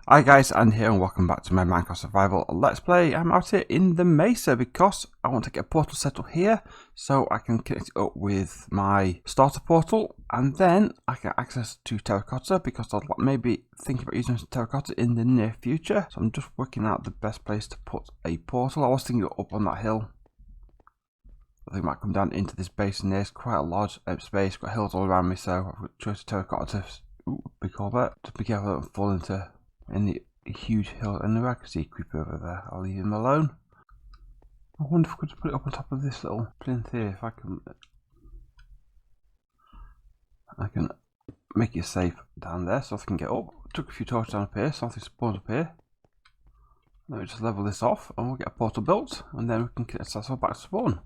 Hi guys, and here and welcome back to my Minecraft Survival Let's Play. I'm out here in the Mesa because I want to get a portal set up here so I can connect it up with my starter portal, and then I can access to terracota because I'd maybe think about using terracota in the near future. So I'm just working out the best place to put a portal. I was thinking up on that hill. I think I might come down into this basin. There's quite a large space, got hills all around me, so I've chosen terracota to be called that. Just be careful I don't fall into any huge hill. Anyway, I can see a creeper over there. I'll leave him alone. I wonder if I could put it up on top of this little plinth here. If I can make it safe down there so I can get up. Took a few torches down up here, so nothing spawned up here. Let me just level this off and we'll get a portal built, and then we can connect ourselves back to spawn.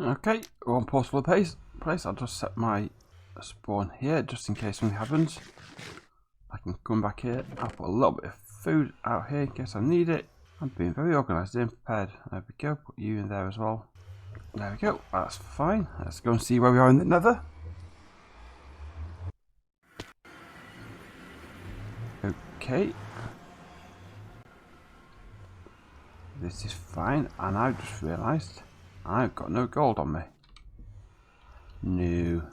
Okay, we're on portal place. I'll just set my spawn here just in case something happens. I can come back here. I'll put a little bit of food out here in case I need it. I'm being very organised and prepared. There we go. Put you in there as well. There we go. That's fine. Let's go and see where we are in the nether. Okay. This is fine. And I've just realised I've got no gold on me. No.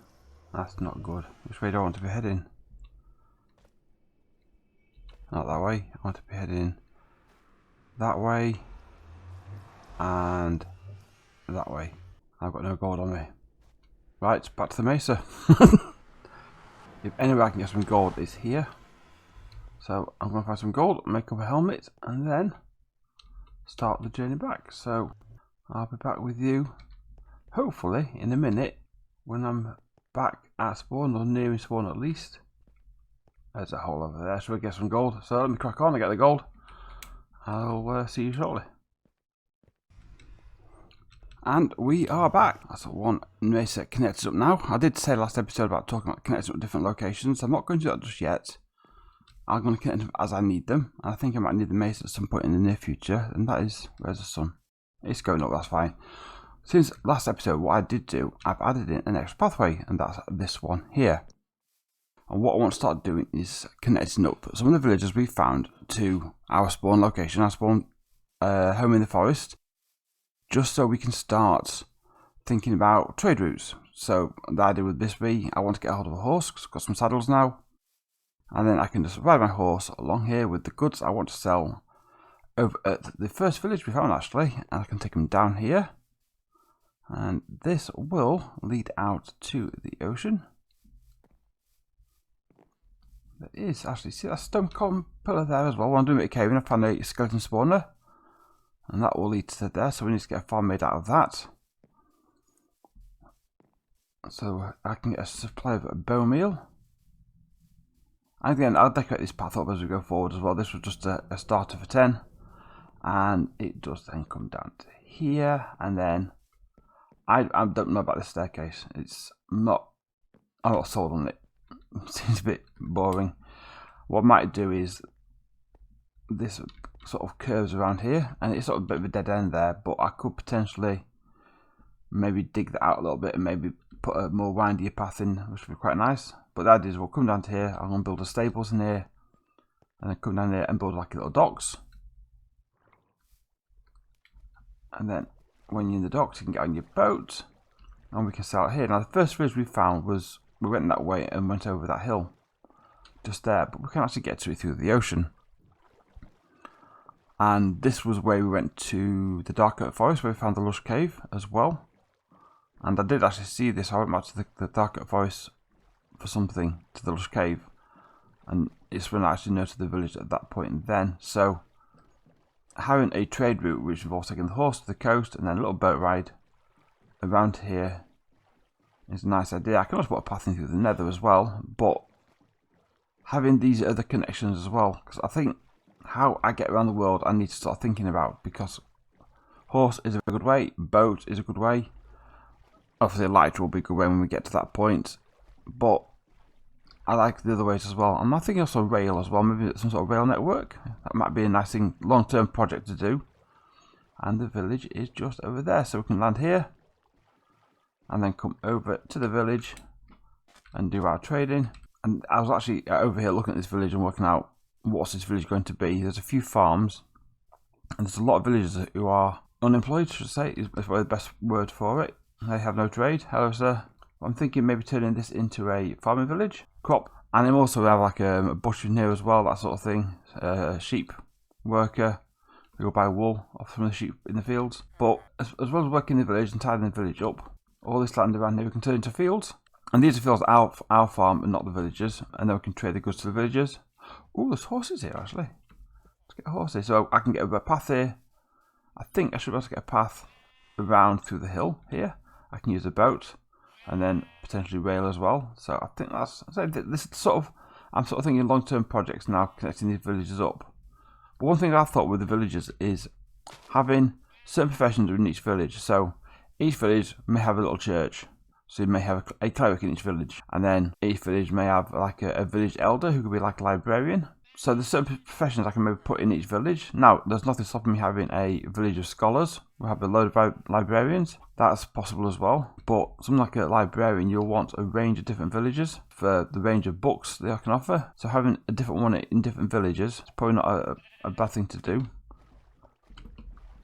That's not good. Which way do I want to be heading? Not that way. I want to be heading that way and that way. I've got no gold on me. Right, back to the Mesa. If anywhere I can get some gold is here. So I'm going to find some gold, make up a helmet, and then start the journey back. So I'll be back with you hopefully in a minute when I'm back at spawn, or near spawn at least. There's a hole over there, so we get some gold. So let me crack on and get the gold. I'll see you shortly. And we are back. That's one Mesa connected up now. I did say last episode about talking about connecting up different locations. I'm not going to do that just yet. I'm going to connect them as I need them. I think I might need the Mesa at some point in the near future. And that is, where's the sun? It's going up, that's fine. Since last episode, what I did do, I've added in an extra pathway, and that's this one here. And what I want to start doing is connecting up some of the villages we found to our spawn location, our spawn home in the forest, just so we can start thinking about trade routes. So the idea with this be, I want to get a hold of a horse, because I've got some saddles now, and then I can just ride my horse along here with the goods I want to sell over at the first village we found actually, and I can take them down here. And this will lead out to the ocean. There is actually, see that stone column pillar there as well. When I'm doing a bit of caving, I found a skeleton spawner, and that will lead to there. So we need to get a farm made out of that, so I can get a supply of bone meal. And again, I'll decorate this path up as we go forward as well. This was just a starter for 10, and it does then come down to here, and then I don't know about the staircase. I'm not sold on it. It seems a bit boring. What I might do is this sort of curves around here, and it's sort of a bit of a dead end there, but I could potentially maybe dig that out a little bit and maybe put a more windier path in, which would be quite nice. But the idea is we'll come down to here, I'm going to build a stables in here, and then come down here and build like little docks. And then when you're in the docks, you can get on your boat, and we can sail out here. Now the first village we found was, we went that way and went over that hill just there, but we can actually get to it through the ocean. And this was where we went to the dark oak forest, where we found the lush cave as well. And I did actually see this. I went back to the dark oak forest for something, to the lush cave, and it's when I actually noticed the village at that point then. So having a trade route which involves taking the horse to the coast and then a little boat ride around here is a nice idea. I can also put a path in through the nether as well, but having these other connections as well, because I think how I get around the world I need to start thinking about, because horse is a good way, boat is a good way, obviously light will be a good way when we get to that point, but I like the other ways as well. And I think also rail as well, maybe some sort of rail network. That might be a nice thing, long-term project to do. And the village is just over there, so we can land here and then come over to the village and do our trading. And I was actually over here looking at this village and working out what's this village going to be. There's a few farms, and there's a lot of villagers who are unemployed, should I say, is probably the best word for it. They have no trade. Hello, sir. I'm thinking maybe turning this into a farming village. Crop. And then also we have like a bush in here as well, that sort of thing. Sheep worker. We go buy wool off from the sheep in the fields. But as well as working in the village and tidying the village up, all this land around here we can turn into fields. And these are fields our farm and not the villagers. And then we can trade the goods to the villagers. Oh, there's horses here actually. Let's get a horse here. So I can get a path here. I think I should be able to get a path around through the hill here. I can use a boat and then potentially rail as well. So I think this is I'm sort of thinking long-term projects now, connecting these villages up. But one thing I thought with the villages is having certain professions in each village. So each village may have a little church. So you may have a cleric in each village, and then each village may have like a village elder who could be like a librarian. So there's certain professions I can maybe put in each village. Now, there's nothing stopping me having a village of scholars. We have a load of librarians. That's possible as well. But something like a librarian, you'll want a range of different villages for the range of books they can offer. So having a different one in different villages is probably not a bad thing to do.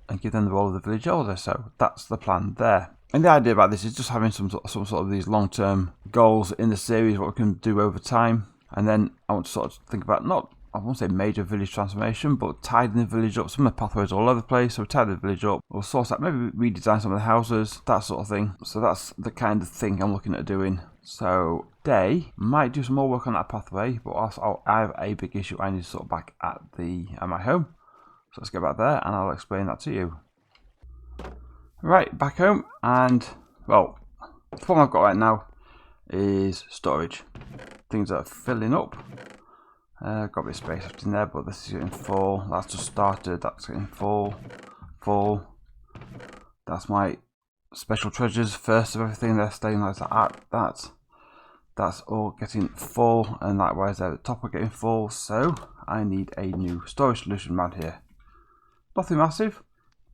And give them the role of the village elder. So that's the plan there. And the idea about this is just having some sort of these long-term goals in the series, what we can do over time. And then I want to sort of think about I won't say major village transformation, but tidying the village up. Some of the pathways are all over the place, so we tidy the village up. We'll source that, maybe redesign some of the houses, that sort of thing. So that's the kind of thing I'm looking at doing. So today, might do some more work on that pathway, but also I have a big issue I need to sort back at my home. So let's go back there and I'll explain that to you. Right, back home, and well, the problem I've got right now is storage. Things are filling up. Got a bit of space left in there, but this is getting full. That's just started. That's getting full. That's my special treasures. First of everything, they're staying like that. That's all getting full, and likewise at the top are getting full. So I need a new storage solution around here. Nothing massive,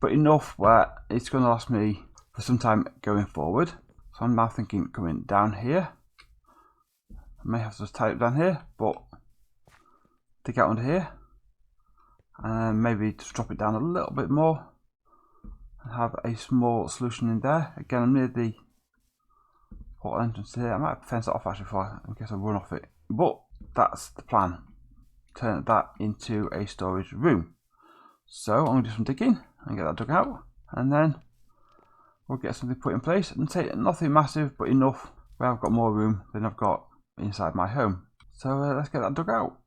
but enough where it's going to last me for some time going forward. So I'm now thinking coming down here. I may have to just tie it down here, but dig out under here and maybe just drop it down a little bit more and have a small solution in there. Again, I'm near the portal entrance here. I might fence it off actually in case I run off it, but that's the plan. Turn that into a storage room. So I'm going to do some digging and get that dug out, and then we'll get something put in place and take nothing massive but enough where I've got more room than I've got inside my home. So let's get that dug out.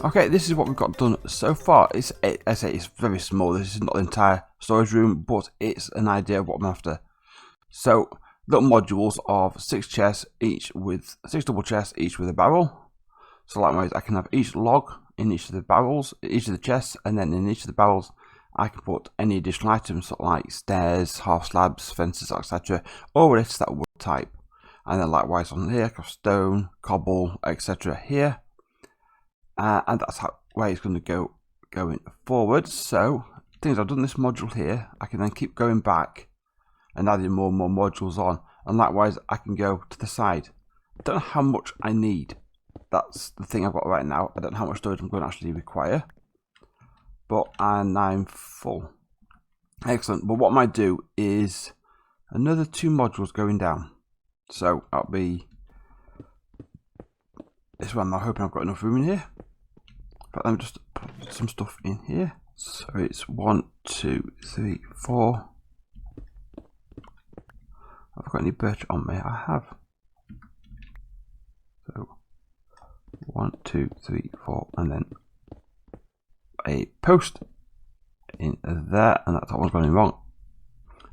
Okay, this is what we've got done so far. I say it's very small. This is not the entire storage room, but it's an idea of what I'm after. So, little modules of 6 chests, each with 6 double chests, each with a barrel. So, likewise, I can have each log in each of the barrels, each of the chests, and then in each of the barrels, I can put any additional items, sort of like stairs, half slabs, fences, etc., or it's that wood type. And then, likewise, on here, I have stone, cobble, etc. here. And that's how way it's going to go going forward. So things I've done this module here, I can then keep going back and adding more and more modules on, and likewise I can go to the side. I don't know how much I need. That's the thing I've got right now. I don't know how much storage I'm going to actually require, and I'm full. Excellent. But what I might do is another 2 modules going down. So that'll be this one. I'm hoping I've got enough room in here. But let me just put some stuff in here. So it's 1, 2, 3, 4. Have I got any birch on me? I have. So 1, 2, 3, 4, and then a post in there, and that one's going wrong.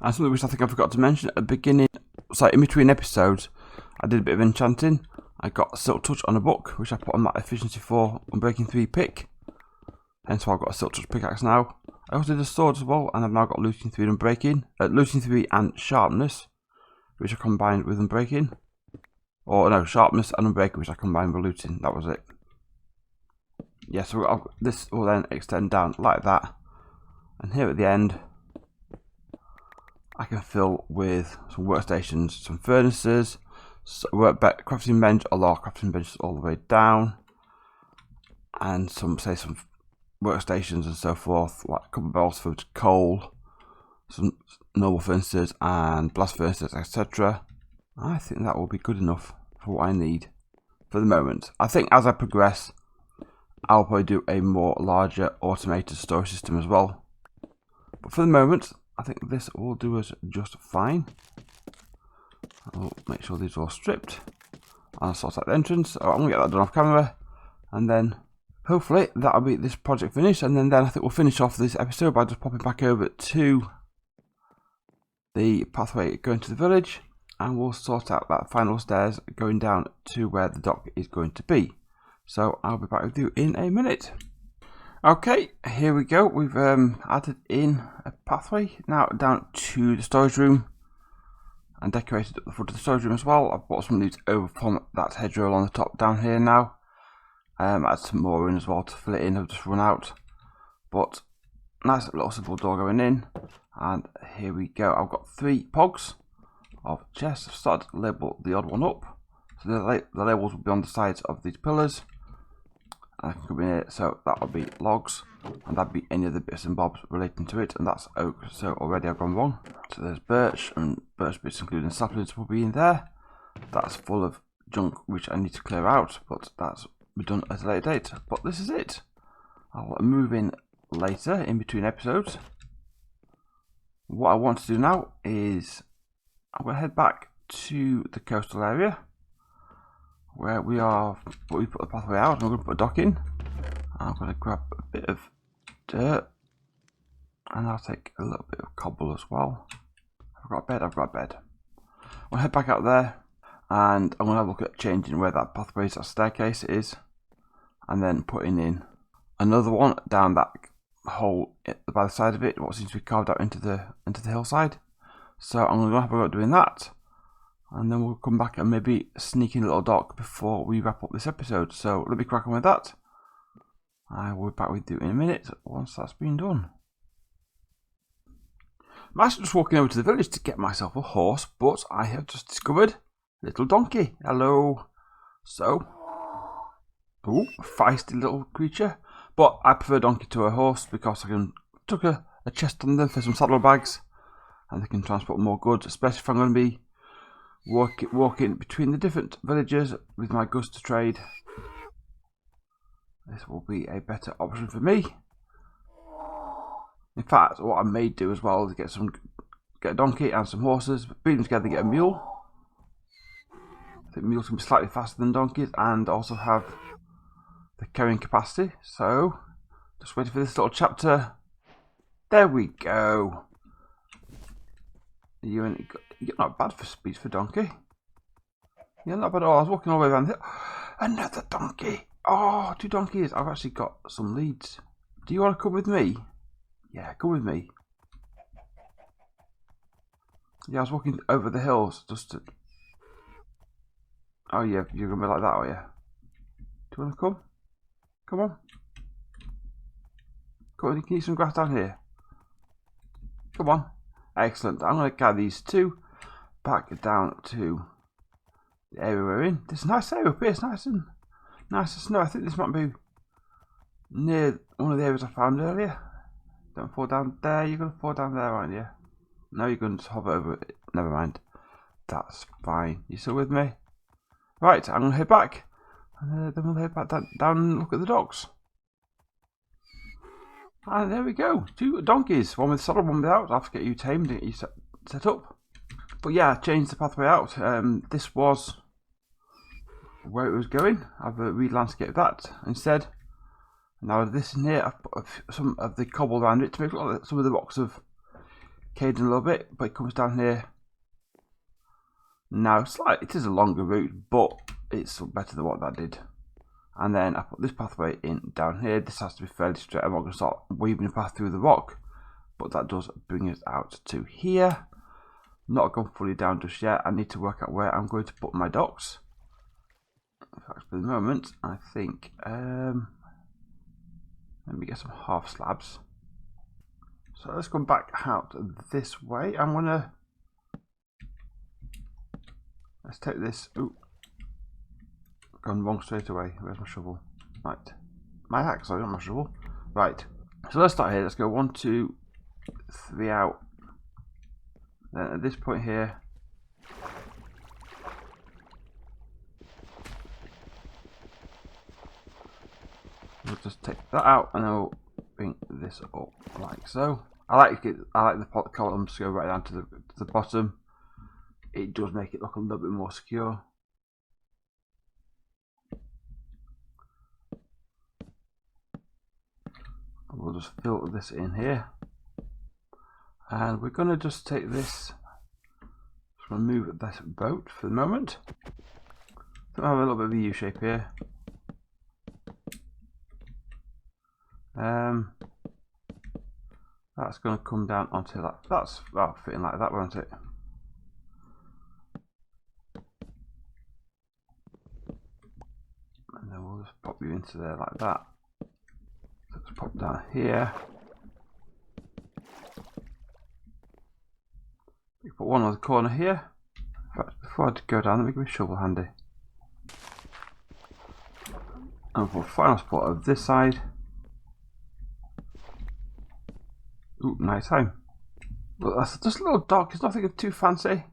And something which I think I forgot to mention at the beginning, so in between episodes, I did a bit of enchanting. I got a silk touch on a book, which I put on that efficiency 4 Unbreaking 3 pick. Hence why I've got a silk touch pickaxe now. I also did a sword as well, and I've now got looting 3 and unbreaking, looting 3 and sharpness, which I combined with unbreaking. Or no, sharpness and unbreaking, which I combined with looting. That was it. Yeah, so this will then extend down like that. And here at the end, I can fill with some workstations, some furnaces, crafting bench, a lot of crafting benches all the way down, and some workstations and so forth, like a couple of barrels for coal, some normal furnaces and blast furnaces, etc. I think that will be good enough for what I need for the moment. I think as I progress, I'll probably do a more larger automated storage system as well. But for the moment, I think this will do us just fine. I'll make sure these are all stripped. I'll sort out the entrance. So I'm going to get that done off camera. And then hopefully that'll be this project finished. And then I think we'll finish off this episode by just popping back over to the pathway going to the village. And we'll sort out that final stairs going down to where the dock is going to be. So I'll be back with you in a minute. Okay, here we go. We've added in a pathway now down to the storage room and decorated up the front of the storage room as well. I've brought some leaves over from that hedgerow on the top down here now. Add some more in as well to fill it in. I've just run out. But nice little simple door going in. And here we go. I've got 3 pogs of chests. I've started to label the odd one up. So the labels will be on the sides of these pillars. I can come in here, so that will be logs, and that'd be any of the bits and bobs relating to it, and that's oak. So already I've gone wrong. So there's birch, and birch bits including saplings will be in there. That's full of junk which I need to clear out, but that's be done at a later date. But this is it. I'll move in later in between episodes. What I want to do now is I'm going to head back to the coastal area where we put the pathway out, and we're going to put a dock in. I'm going to grab a bit of dirt, and I'll take a little bit of cobble as well. I've got a bed. I'll head back out there, and I'm going to have a look at changing where that pathway, that staircase is, and then putting in another one down that hole by the side of it, what seems to be carved out into the hillside. So I'm going to have a go at doing that. And then we'll come back and maybe sneak in a little dock before we wrap up this episode. So let me crack on with that. I will be back with you in a minute once that's been done. I'm actually just walking over to the village to get myself a horse, but I have just discovered a little donkey. Hello. So, ooh, feisty little creature. But I prefer donkey to a horse because I can tuck a chest on them for some saddlebags, and they can transport more goods, especially if I'm going to be walking between the different villages with my goods to trade. This will be a better option for me. In fact, what I may do as well is get a donkey and some horses, beat them together, get a mule. I think mules can be slightly faster than donkeys and also have the carrying capacity. So, just waiting for this little chapter. There we go. You're not bad for speed for donkey. You're not bad at all. I was walking all the way around here. Another donkey. Oh, 2 donkeys. I've actually got some leads. Do you want to come with me? Yeah, come with me. Yeah, I was walking over the hills just to... Oh yeah, you're going to be like that, are you? Do you want to come? Come on. Come on, you can eat some grass down here. Come on. Excellent. I'm going to carry these two back down to the area we're in. This is a nice area up here. It's nice and snow. I think this might be near one of the areas I found earlier. Don't fall down there. You're going to fall down there, aren't you? No, you're going to just hover over it. Never mind. That's fine. You still with me? Right, I'm going to head back. And then we'll head back down and look at the docks. And there we go. 2 donkeys. One with saddle, one without. I'll have to get you tamed and get you set up. But yeah, I changed the pathway out. This was where it was going. I've re-landscaped that instead. Now this in here, I've put some of the cobble around it to make it look like some of the rocks have caved in a little bit. But it comes down here. Now it is a longer route, but it's better than what that did. And then I put this pathway in down here. This has to be fairly straight. I'm not going to start weaving a path through the rock, but that does bring us out to here. Not gone fully down just yet. I need to work out where I'm going to put my docks. In fact, for the moment, I think let me get some half slabs. So let's come back out this way. Let's take this. Ooh. Gone wrong straight away. Where's my shovel? Right. My axe, sorry, not my shovel. Right. So let's start here. Let's go 1, 2, 3 out. Then at this point here, we'll just take that out and then we'll bring this up like so. I like the columns to go right down to the bottom. It does make it look a little bit more secure. We'll just fill this in here, and we're going to just take this. Just remove this boat for the moment. So I have a little bit of a U shape here. That's going to come down onto that. That's fitting like that, won't it? And then we'll just pop you into there like that. Let's pop down here. We put one on the corner here. In fact, before I go down, let me give me a shovel handy. And for the final spot of this side. Ooh, nice time. But that's just a little dock. It's nothing too fancy.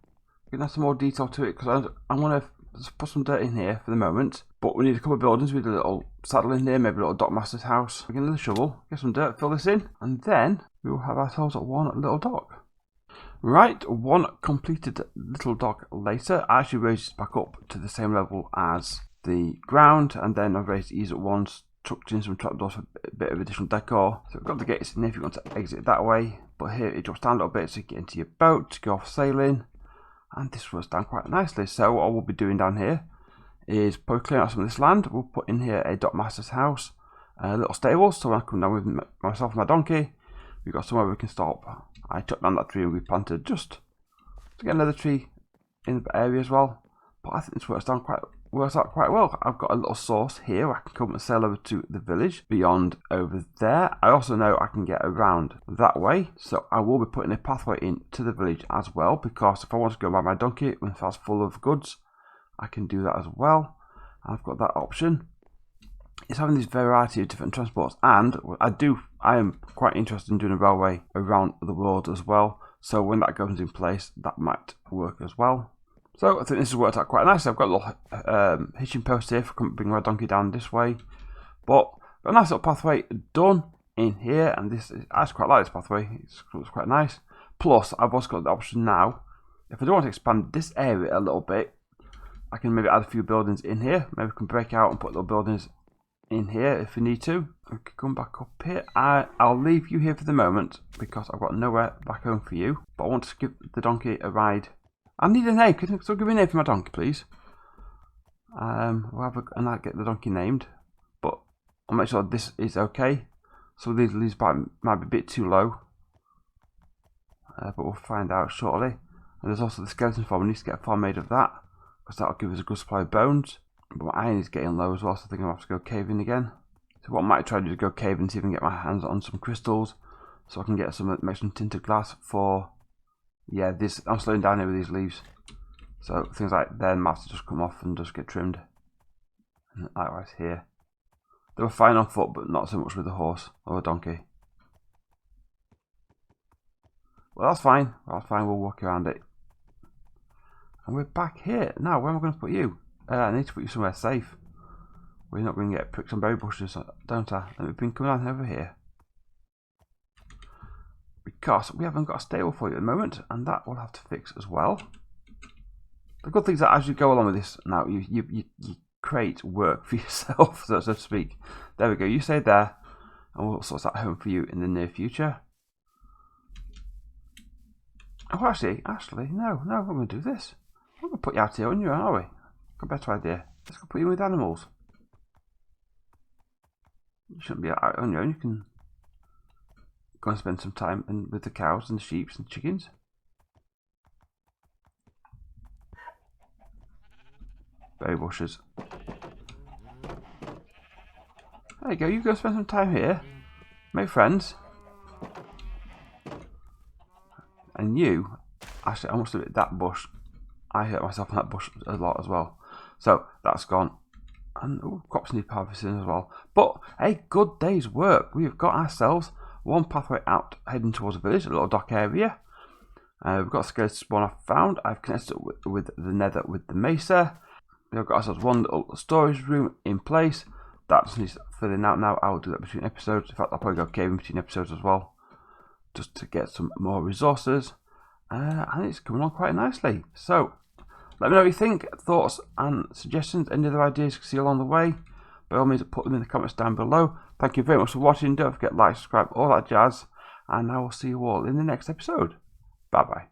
We can add some more detail to it because I'm going to just put some dirt in here for the moment. But we need a couple of buildings with a little saddle in here, maybe a little dockmaster's house. We get another shovel, get some dirt, fill this in, and then we will have ourselves one little dock. Right, one completed little dock later. I actually raised it back up to the same level as the ground, and then I've raised these at once, tucked in some trapdoors for a bit of additional decor. So we've got the gates in here if you want to exit that way, but here it drops down a little bit so you get into your boat to go off sailing, and this runs down quite nicely. So what we'll be doing down here is probably clearing out some of this land. We'll put in here a dockmaster's house, a little stable, so when I come down with myself and my donkey, we've got somewhere we can stop. I took down that tree we planted just to get another tree in the area as well. But I think this works out quite well. I've got a little source here where I can come and sail over to the village beyond over there. I also know I can get around that way, so I will be putting a pathway into the village as well, because if I want to go by my donkey when it's full of goods, I can do that as well. I've got that option. It's having this variety of different transports, and I am quite interested in doing a railway around the world as well. So when that goes in place, that might work as well. So I think this has worked out quite nicely. I've got a little hitching post here for bring my donkey down this way, but got a nice little pathway done in here, and I just quite like this pathway. It looks quite nice. Plus, I've also got the option now, if I do want to expand this area a little bit, I can maybe add a few buildings in here. Maybe we can break out and put little buildings in here if we need to. We can come back up here. I'll leave you here for the moment because I've got nowhere back home for you. But I want to give the donkey a ride. I need a name. Can you give me a name for my donkey, please? And I'll get the donkey named. But I'll make sure this is okay. So these leaves might be a bit too low. But we'll find out shortly. And there's also the skeleton farm. We need to get a farm made of that, because that'll give us a good supply of bones. But my iron is getting low as well, so I think I'll have to go caving again. So what I might try to do is go cave and see if I can get my hands on some crystals, so I can get make some tinted glass for, yeah, this. I'm slowing down here with these leaves, so things like their mats just come off and just get trimmed. And likewise here, they were fine on foot, but not so much with a horse or a donkey. Well, that's fine. That's fine. We'll walk around it. And we're back here now. Where am I going to put you? I need to put you somewhere safe. We're not going to get pricks and berry bushes, don't I? And we've been coming down over here because we haven't got a stable for you at the moment, and that we'll have to fix as well. The good thing is that as you go along with this now, you create work for yourself, so to speak. There we go. You stay there, and we'll sort that home for you in the near future. Oh, actually, no, we're going to do this. We're going to put you out here on your own, are we? Got a better idea. Let's go put you with animals. You shouldn't be out on your own. You can go and spend some time with the cows and the sheep and chickens. Berry bushes. There you go. You go spend some time here. Make friends. And you, actually, I must admit that bush. I hurt myself on that bush a lot as well. So that's gone. And crops need harvesting as well. But a good day's work. We've got ourselves one pathway out heading towards the village, a little dock area. We've got a skeleton spawn I found. I've connected it with the nether with the Mesa. We've got ourselves one little storage room in place. That just needs filling out now. I will do that between episodes. In fact, I'll probably go caving between episodes as well, just to get some more resources. And it's coming on quite nicely. So let me know what you think, thoughts and suggestions, any other ideas you can see along the way. By all means, put them in the comments down below. Thank you very much for watching. Don't forget to like, subscribe, all that jazz. And I will see you all in the next episode. Bye bye.